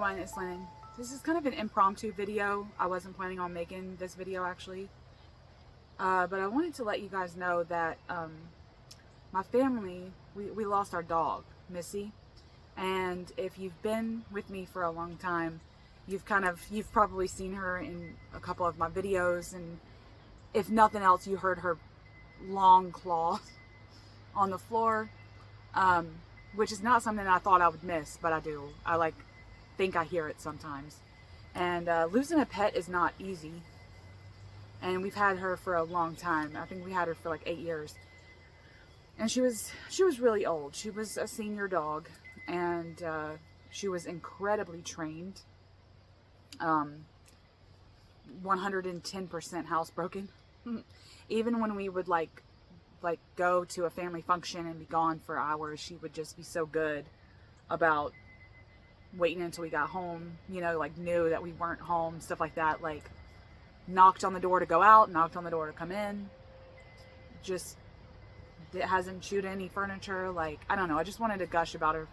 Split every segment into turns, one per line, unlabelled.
everyone, it's Lennon. This is kind of an impromptu video. I wasn't planning on making this video actually. But I wanted to let you guys know that my family, we lost our dog, Missy. And if you've been with me for a long time, you've probably seen her in a couple of my videos, and if nothing else, you heard her long claw on the floor, which is not something I thought I would miss, but I do. I think I hear it sometimes. And losing a pet is not easy. And we've had her for a long time. I think we had her for like 8 years. And she was really old. She was a senior dog, and she was incredibly trained. 110% housebroken. Even when we would like go to a family function and be gone for hours, she would just be so good about waiting until we got home, you know, like knew that we weren't home, stuff like that, like knocked on the door to go out, knocked on the door to come in, just hasn't chewed any furniture. Like, I don't know, I just wanted to gush about her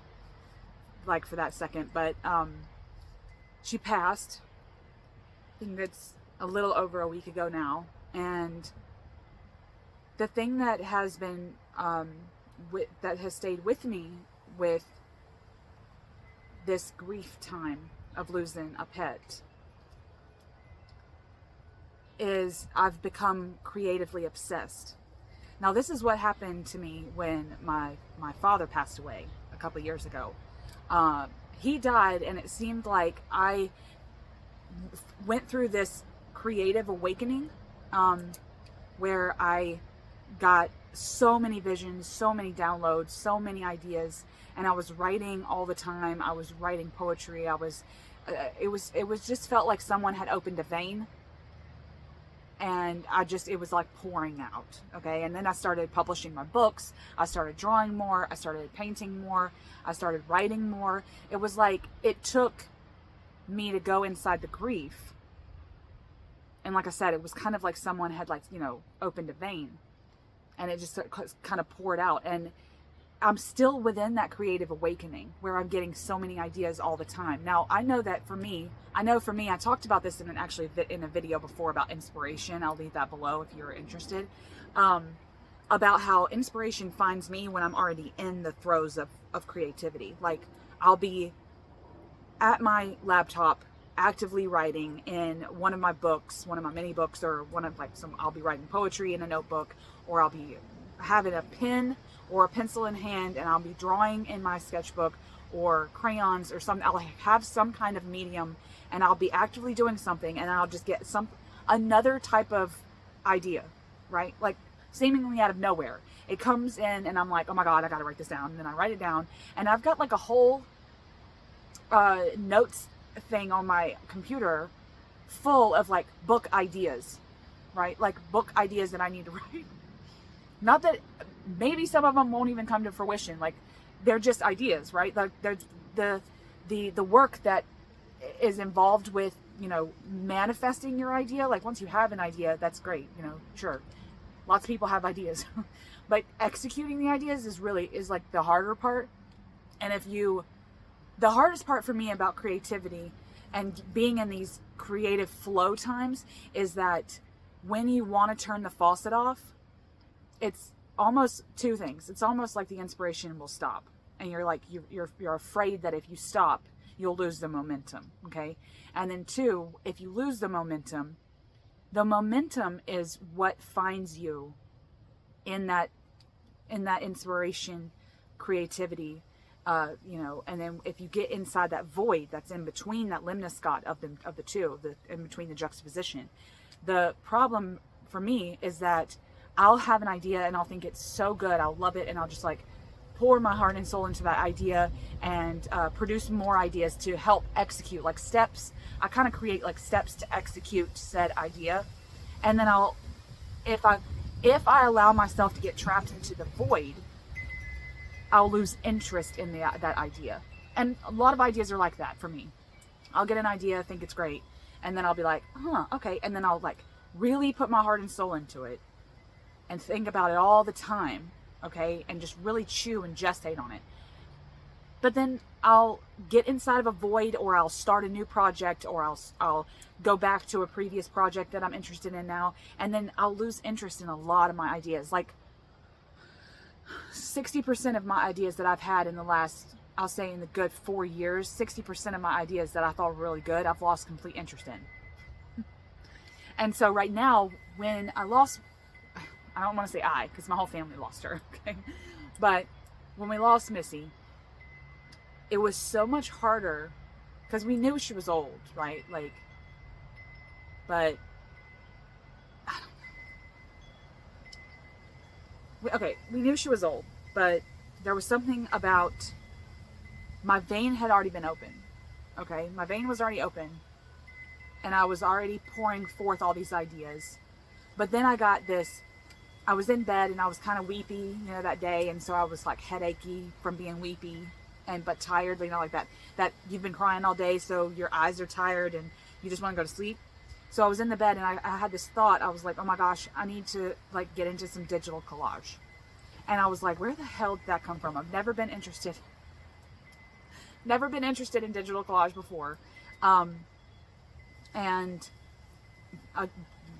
like for that second. But she passed, I think it's a little over a week ago now. And the thing that has been that has stayed with me with this grief time of losing a pet is I've become creatively obsessed. Now, this is what happened to me when my father passed away a couple years ago. He died, and it seemed like I went through this creative awakening where I got so many visions, so many downloads, so many ideas, and I was writing all the time. I was writing poetry. It was just felt like someone had opened a vein, and it was like pouring out. Okay. And then I started publishing my books. I started drawing more. I started painting more. I started writing more. It was like, it took me to go inside the grief. And like I said, it was kind of like someone had opened a vein, and it just kind of poured out. And I'm still within that creative awakening where I'm getting so many ideas all the time. Now, I know for me, I talked about this in a video before about inspiration. I'll leave that below if you're interested. About how inspiration finds me when I'm already in the throes of creativity. Like, I'll be at my laptop actively writing in one of my books, one of my mini books, or I'll be writing poetry in a notebook, or I'll be having a pen or a pencil in hand, and I'll be drawing in my sketchbook or crayons or something. I'll have some kind of medium, and I'll be actively doing something, and I'll just get another type of idea, right? Like, seemingly out of nowhere. It comes in, and I'm like, oh my God, I gotta write this down. And then I write it down, and I've got like a whole notes thing on my computer full of like book ideas, right? Like book ideas that I need to write. Not that maybe some of them won't even come to fruition. Like, they're just ideas, right? Like, there's the work that is involved with, manifesting your idea. Like, once you have an idea, that's great. Sure. Lots of people have ideas, but executing the ideas is like the harder part. And the hardest part for me about creativity and being in these creative flow times is that when you want to turn the faucet off, it's almost two things. It's almost like the inspiration will stop, and you're afraid that if you stop, you'll lose the momentum. Okay. And then two, if you lose the momentum is what finds you in that inspiration, creativity, and then if you get inside that void that's in between, that lemniscate of the two, in between the juxtaposition, the problem for me is that I'll have an idea and I'll think it's so good, I'll love it, and I'll just like pour my heart and soul into that idea and produce more ideas to help execute, like steps. I kind of create like steps to execute said idea, and then if I allow myself to get trapped into the void, I'll lose interest in that idea. And a lot of ideas are like that for me. I'll get an idea, think it's great, and then I'll be like, okay, and then I'll like really put my heart and soul into it and think about it all the time, okay, and just really chew and gestate on it. but then I'll get inside of a void, or I'll start a new project, or I'll go back to a previous project that I'm interested in now, and then I'll lose interest in a lot of my ideas. Like 60% of my ideas that I've had in the last, I'll say in the good 4 years, 60% of my ideas that I thought were really good, I've lost complete interest in. And so right now, when I lost, I don't want to say I, because my whole family lost her, okay? But when we lost Missy, it was so much harder, because we knew she was old, right? Like, but, I don't know. Okay, we knew she was old, but there was something about, my vein had already been open, okay? My vein was already open, and I was already pouring forth all these ideas. But then I got this, I was in bed and I was kind of weepy, you know, that day. And so I was like headachy from being weepy, but tired, you know, like that you've been crying all day, so your eyes are tired and you just want to go to sleep. So I was in the bed and I had this thought. I was like, oh my gosh, I need to like get into some digital collage. And I was like, where the hell did that come from? I've never been interested in digital collage before. And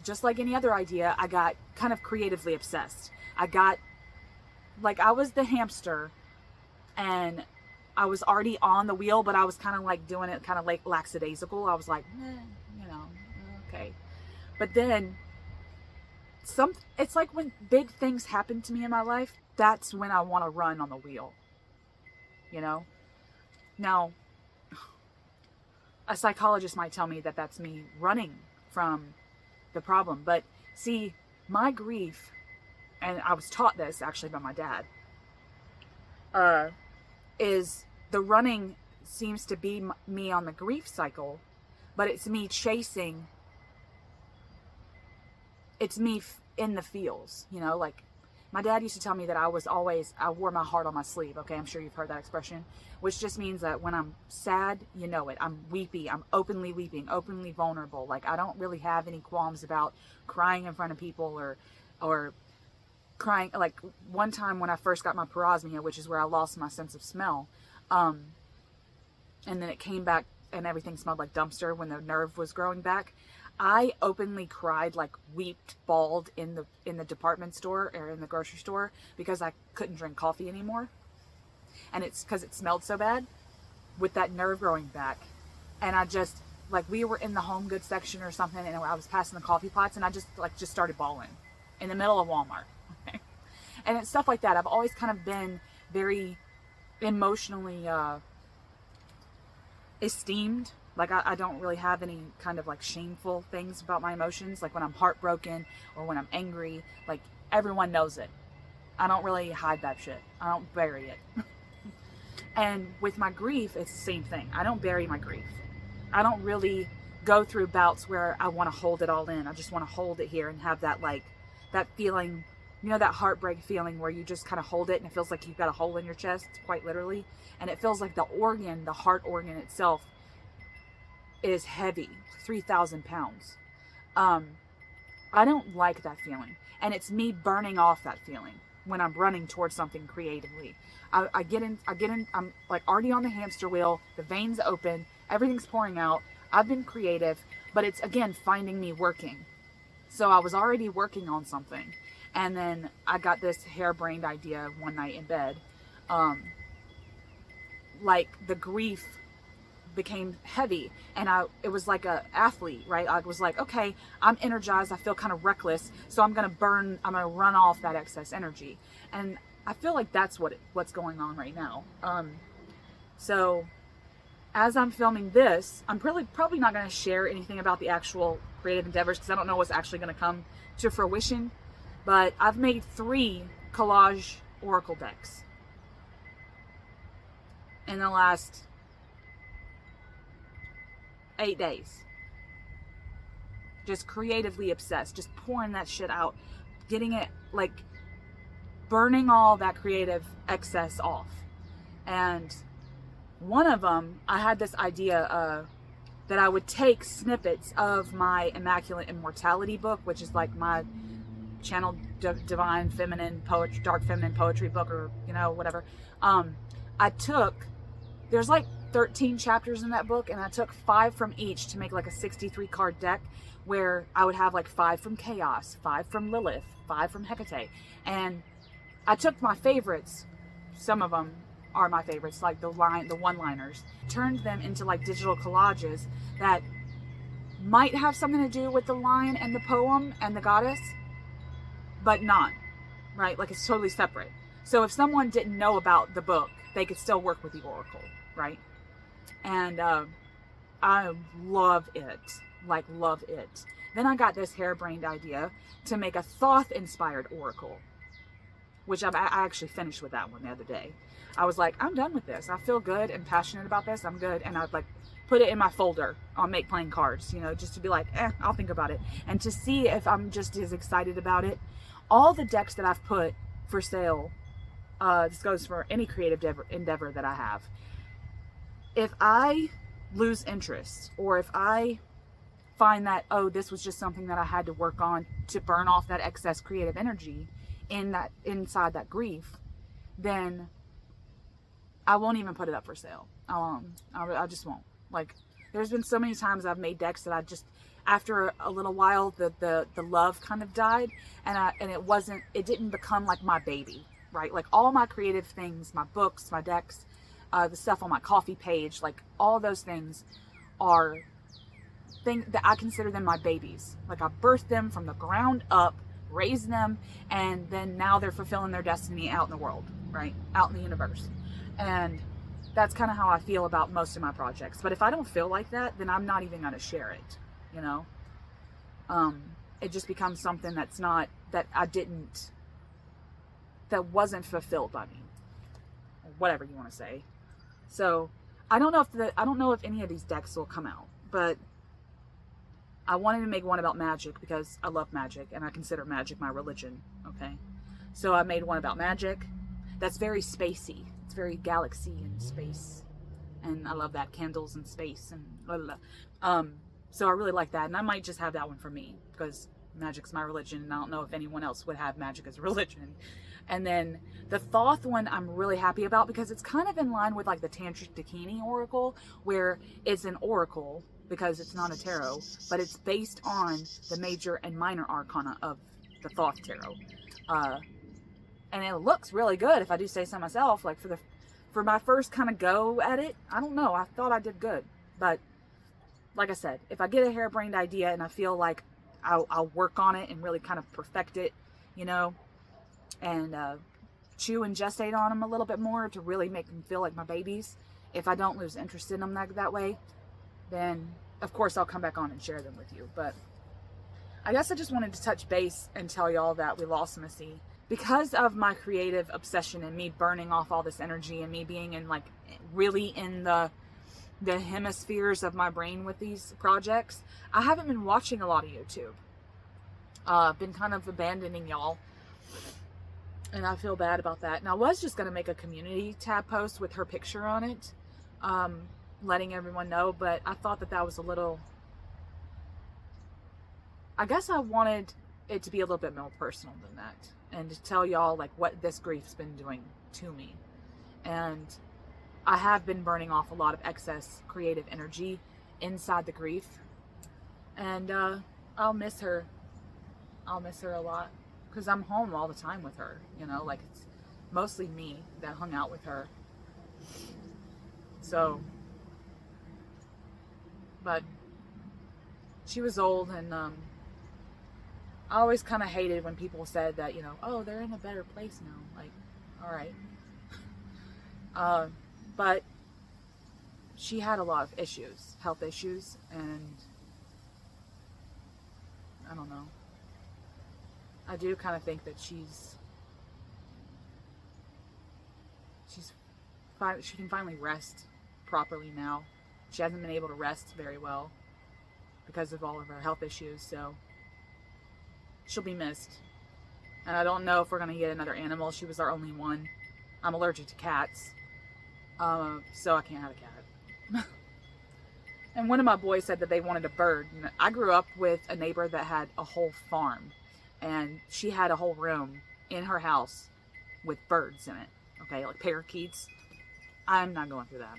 just like any other idea, I got kind of creatively obsessed. I got, like, I was the hamster and I was already on the wheel, but I was kind of like doing it kind of like lackadaisical. I was like, you know, okay. But then it's like when big things happen to me in my life, that's when I want to run on the wheel, you know? Now, a psychologist might tell me that that's me running from the problem. But see, my grief, and I was taught this actually by my dad, is the running seems to be me on the grief cycle, but it's me chasing, it's me in the feels, you know, like my dad used to tell me that I wore my heart on my sleeve. Okay, I'm sure you've heard that expression, which just means that when I'm sad, you know it. I'm weepy. I'm openly weeping, openly vulnerable. Like I don't really have any qualms about crying in front of people or crying. Like one time when I first got my parosmia, which is where I lost my sense of smell, and then it came back and everything smelled like dumpster when the nerve was growing back. I openly cried, like weeped, bawled in the department store or in the grocery store because I couldn't drink coffee anymore. And it's because it smelled so bad with that nerve growing back. And I just, like, we were in the home goods section or something and I was passing the coffee pots and I just started bawling in the middle of Walmart. Okay? And it's stuff like that. I've always kind of been very emotionally esteemed. Like, I don't really have any kind of, like, shameful things about my emotions. Like, when I'm heartbroken or when I'm angry, like, everyone knows it. I don't really hide that shit. I don't bury it. And with my grief, it's the same thing. I don't bury my grief. I don't really go through bouts where I want to hold it all in. I just want to hold it here and have that, like, that feeling, you know, that heartbreak feeling where you just kind of hold it and it feels like you've got a hole in your chest, quite literally. And it feels like the organ, the heart organ itself, is heavy, 3,000 pounds. I don't like that feeling. And it's me burning off that feeling when I'm running towards something creatively. I get in, I'm like already on the hamster wheel, the veins open, everything's pouring out. I've been creative, but it's again, finding me working. So I was already working on something. And then I got this harebrained idea one night in bed. Like the grief became heavy and it was like a athlete, right? I was like, okay, I'm energized, I feel kind of reckless, so I'm gonna run off that excess energy. And I feel like that's what's going on right now. So as I'm filming this, I'm probably not going to share anything about the actual creative endeavors because I don't know what's actually going to come to fruition, but I've made 3 collage oracle decks in the last 8 days. Just creatively obsessed, just pouring that shit out, getting it, like, burning all that creative excess off. And one of them, I had this idea that I would take snippets of my Immaculate Immortality book, which is like my channeled divine feminine poetry, dark feminine poetry book, or, you know, whatever. I took there's like 13 chapters in that book, and I took 5 from each to make like a 63 card deck, where I would have like 5 from Chaos, 5 from Lilith, 5 from Hecate. And I took my favorites, some of them are my favorites, like the one-liners, turned them into like digital collages that might have something to do with the line and the poem and the goddess, but not, right? Like it's totally separate. So if someone didn't know about the book, they could still work with the oracle, right? And I love it, like love it. Then I got this harebrained idea to make a Thoth-inspired oracle, which I actually finished with that one the other day. I was like, I'm done with this. I feel good and passionate about this. I'm good. And I'd like put it in my folder on Make Plain Cards, you know, just to be like, I'll think about it. And to see if I'm just as excited about it. All the decks that I've put for sale, this goes for any creative endeavor that I have. If I lose interest, or if I find that, oh, this was just something that I had to work on to burn off that excess creative energy inside that grief, then I won't even put it up for sale. I just won't. Like, there's been so many times I've made decks that I just, after a little while, the love kind of died, and it didn't become like my baby, right? Like all my creative things, my books, my decks, the stuff on my coffee page, like all those things are things that I consider them my babies. Like I birthed them from the ground up, raised them, and then now they're fulfilling their destiny out in the world, right? Out in the universe. And that's kind of how I feel about most of my projects. But if I don't feel like that, then I'm not even going to share it, you know? It just becomes something that wasn't fulfilled by me, or whatever you want to say. So I don't know if any of these decks will come out, but I wanted to make one about magic because I love magic and I consider magic my religion. Okay. So I made one about magic that's very spacey. It's very galaxy and space. And I love that, candles and space and blah, blah, blah. So I really like that. And I might just have that one for me because magic's my religion. And I don't know if anyone else would have magic as a religion. And then the Thoth one I'm really happy about because it's kind of in line with like the Tantric Dakini Oracle, where it's an oracle because it's not a tarot, but it's based on the major and minor arcana of the Thoth tarot. And it looks really good, if I do say so myself. Like for my first kind of go at it, I don't know, I thought I did good. But like I said, if I get a harebrained idea and I feel like I'll work on it and really kind of perfect it, you know, and chew and gestate on them a little bit more to really make them feel like my babies. If I don't lose interest in them that way, then of course I'll come back on and share them with you. But I guess I just wanted to touch base and tell y'all that we lost Missy. Because of my creative obsession and me burning off all this energy and me being in like really in the hemispheres of my brain with these projects, I haven't been watching a lot of YouTube. Been kind of abandoning y'all. And I feel bad about that. And I was just going to make a community tab post with her picture on it, letting everyone know, but I thought that was a little, I guess I wanted it to be a little bit more personal than that, and to tell y'all like what this grief's been doing to me. And I have been burning off a lot of excess creative energy inside the grief, and I'll miss her a lot because I'm home all the time with her, you know, like it's mostly me that hung out with her. So, but she was old, and I always kind of hated when people said that, you know, oh, they're in a better place now. Like, all right. But she had a lot of issues, health issues, and I don't know. I do kind of think that she can finally rest properly now. She hasn't been able to rest very well because of all of her health issues, so she'll be missed. And I don't know if we're going to get another animal. She was our only one. I'm allergic to cats, so I can't have a cat. And one of my boys said that they wanted a bird. And I grew up with a neighbor that had a whole farm, and she had a whole room in her house with birds in it. Okay, like parakeets. I'm not going through that.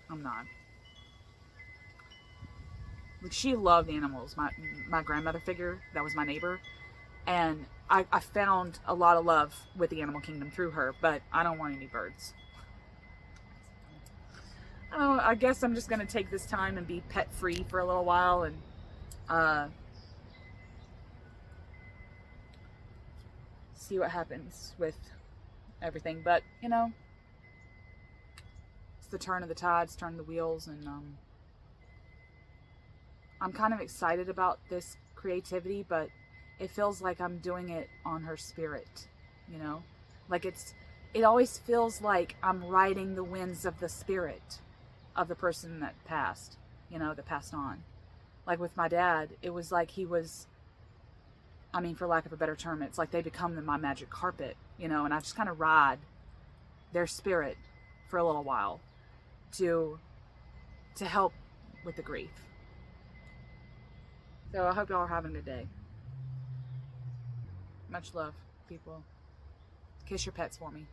I'm not. Like, she loved animals. My grandmother figure, that was my neighbor. And I found a lot of love with the animal kingdom through her, but I don't want any birds. I guess I'm just going to take this time and be pet free for a little while and see what happens with everything. But, you know, it's the turn of the tides, turn of the wheels, and I'm kind of excited about this creativity, but it feels like I'm doing it on her spirit, you know? Like it always feels like I'm riding the winds of the spirit of the person that passed, you know, that passed on. Like with my dad, it was like he was, I mean, for lack of a better term, it's like they become my magic carpet, you know, and I just kind of ride their spirit for a little while to help with the grief. So I hope y'all are having a good day. Much love, people. Kiss your pets for me.